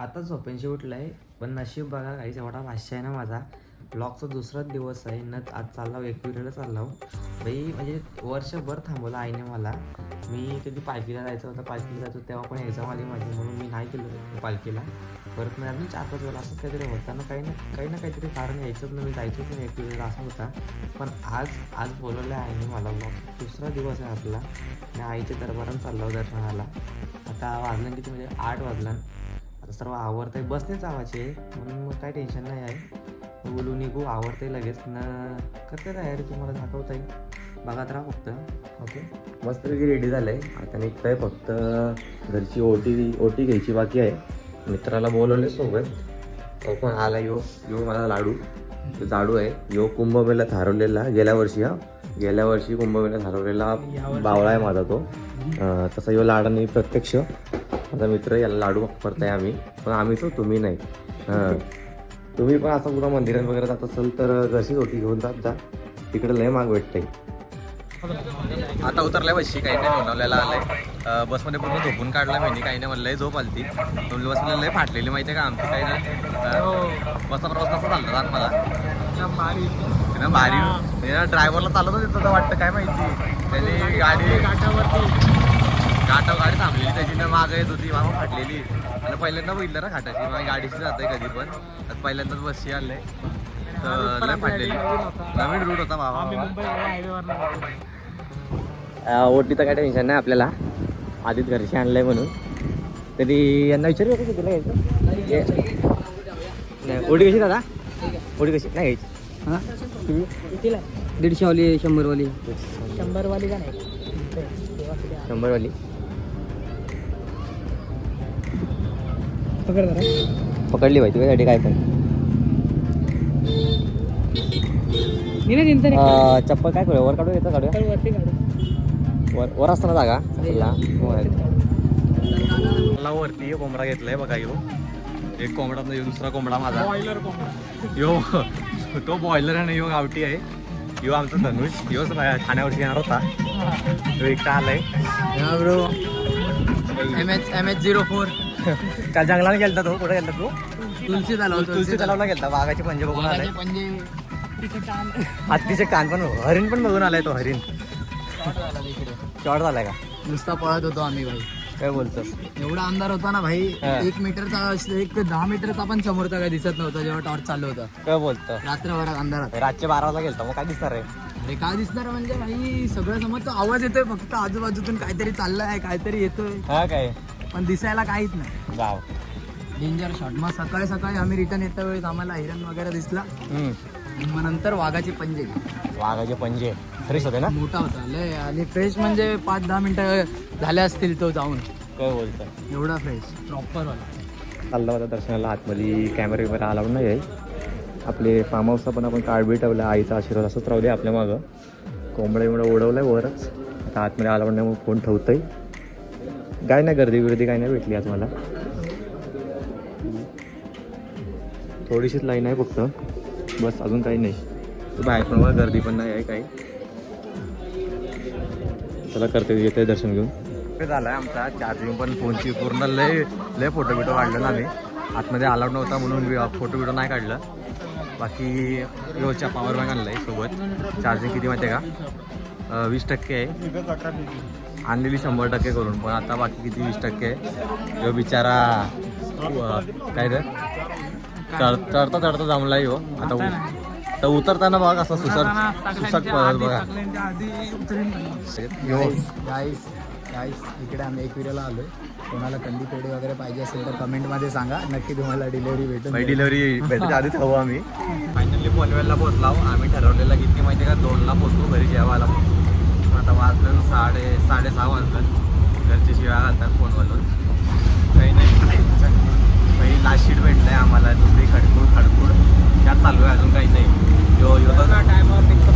आता झोपेंशी उठलाय पण नशीब बघा काहीच एवढा भाष्य आहे ना माझा. ब्लॉगचा दुसराच दिवस आहे न आज चालला एकविरेला चालला बाई. म्हणजे वर्षभर थांबवलं आईने मला. मी कधी पालखीला जायचं होतं, पालखीला जायचो तेव्हा पण एक्झाम आली माझी म्हणून मी नाही केलं पालखीला. परत मी अजून 4-5 वेळा असं काहीतरी होताना काही ना काहीतरी कारण यायचंच ना, मी जायचोच नाही एकविरेला असा होता. पण आज बोलवलं आहे आईने मला. ब्लॉग दुसरा दिवस आहे आपला. मी आईच्या दरबारात चाललो दर्शनाला. आता वाजलं किती म्हणजे 8 वाजला. आता सर्व आवडतं आहे, बसनेच जावायचे म्हणून मग काय टेन्शन नाही आहे. बोलू निघू आवडते लगेच न करते तयारी, तुम्हाला दाखवता येईल बघत राहा फक्त. ओके मस्तपैकी रेडी झालं आहे. आता निघतंय फक्त घरची ओटी घ्यायची बाकी आहे. मित्राला बोलवले सोबत. तो पण आला यो मला लाडू जाडू आहे. यो कुंभमेळ्यात हरवलेला गेल्या वर्षी कुंभमेळ्यात हरवलेला बावळा आहे माझा तो. तसा यो लाडाने प्रत्यक्ष माझा मित्र याला लाडू करताय आम्ही. पण आम्ही तो तुम्ही नाही. तुम्ही पण असं पुन्हा मंदिरात वगैरे जात असेल तर घरचीच ओटी घेऊन जात जा, तिकडे लय माग भेटतंय. आता उतरलाय बसशी काही नाही बनवलेला आलाय. बसमध्ये पूर्ण झोपून काढला मी. काही नाही म्हणलं लय झोप आलती. दोन बसमध्ये लय फाटलेली माहिती आहे का आमची. काही नाही बसचा प्रवास कसा चालला जात मला भारी. ड्रायव्हरला चालत होतं तिथं वाटतं काय माहिती. त्याने गाडी थांबलेली त्याची ना मागं येत होती मागं फाटलेली. आणि पहिल्यांदा बघितलं ना घाटाची माझी गाडीची जाते कधी पण. आता पहिल्यांदाच बसशी आलंय तर लय फाटलेली. नवीन रूट होता बाबा. ओटीचं काय टेन्शन नाही आपल्याला, आधीच घरशी आणलंय म्हणून. तरी यांना विचारू का तुला घ्यायचं नाही. ओटी कशी दादा, ओटी कशी नाही घ्यायची? हां तुम्ही कितीला? 150 वाली, 100 वाली. 100 वाली का नाही? 100 वाली पकडली पाहिजे तुझ्यासाठी काय पण. चप्पल काय करूया वर काढू येतं काढूया वर असताना जागा वरती कोंबडा घेतलाय बघा. यो एक कोंबडा दुसरा कोंबडा माझा यो तो बॉयलर आहे. यो गावठी आहे. यो आमचा धनुष. योच ठाण्यावरती येणार होता. तो एकटा आलाय. MH04 का जंगलात गेलता तो? कुठे गेलता तू? तुलसी तलावला गेलता. बागाचे पंजे बघून आलाय. हत्तीचे कान पण, हरिण पण बघून आलाय तो. हरिण शॉर्ट झालाय का? नुसता पळत होतो आम्ही भाई. काय बोलतोस? एवढा अंधार होता ना भाई. 1 मीटरचा 10 मीटरचा पण समोरचा काय दिसत नव्हता जेव्हा टॉर्च चालू होता. काय बोलतो? रात्रभरात अंधारात. रातचे 12 वाजता गेलता मग काय दिसणार आहे? अरे काय दिसणार म्हणजे भाई सगळं समजतो. आवाज येतोय फक्त आजूबाजूतून काहीतरी चाललंय, काहीतरी येतोय. हा काय पण दिसायला काहीच नाही. गाव डेंजर शॉट. मग सकाळी आम्ही रिटर्न येत्या वेळेस आम्हाला हिरण वगैरे दिसला. आणि मग नंतर वाघाचे पंजे फ्रेश होते ना. मोठा होता लय. आणि फ्रेश म्हणजे 5-10 मिनिटं झाले असतील तो जाऊन. काय बोलतं एवढा फ्रेश प्रॉपर वाला. चालला होता दर्शनाला. आतमध्ये कॅमेरे वगैरे अलाउड नाही आहे. आपले फार्म हाऊसचा पण आपण कार्ड बी ठेवला. आईचा आशीर्वाद असंच राहू दे आपल्या मागं. कोंबडा उडवलाय वरच. आता आतमध्ये अलाउड नाही मग फोन ठेवतंय. काय नाही गर्दी काय नाही भेटली आज मला. थोडीशीच लाईन आहे फक्त बस, अजून काही नाही. बाहेर पण मला गर्दी पण नाही आहे काही. चला करते येते दर्शन घेऊन. झालं आहे आमचा चार्जिंग पण फोनची पूर्ण लय फोटो बिटो काढलं ना आम्ही. आतमध्ये अलाउड नव्हता म्हणून फोटो बिटो नाही काढलं. बाकी योच्या पॉवर बँक आणलं आहे सोबत. चार्जिंग किती माहिती आहे का? 20% आहे. आणलेली 100% करून, पण आता बाकी किती 20% आहे. यो बिचारा काय रे चढता जमला यो. आता उतरताना बघ असं सुसट बघा. गाईस इकडे आम्ही एकविरेला आलोय. कोणाला कंदी पेढे वगैरे पाहिजे असेल तर कमेंटमध्ये सांगा. नक्की तुम्हाला डिलिव्हरी भेटेल. डिलिव्हरी भेटते आधीच हवं आम्ही. फायनली पनवेलला पोहोचलो. आम्ही ठरवलेला किती माहिती आहे का 2ला पोहोचतो घरी जेवायला. आता वाजलं 6:30 वाजलं. घरची शिवाय घालतात फोनवरून. काही नाही काही लास्ट शीट भेटलं आहे आम्हाला. दुसरी खडखूड त्यात चालू आहे. अजून काही नाही. यो टायमावर निघतो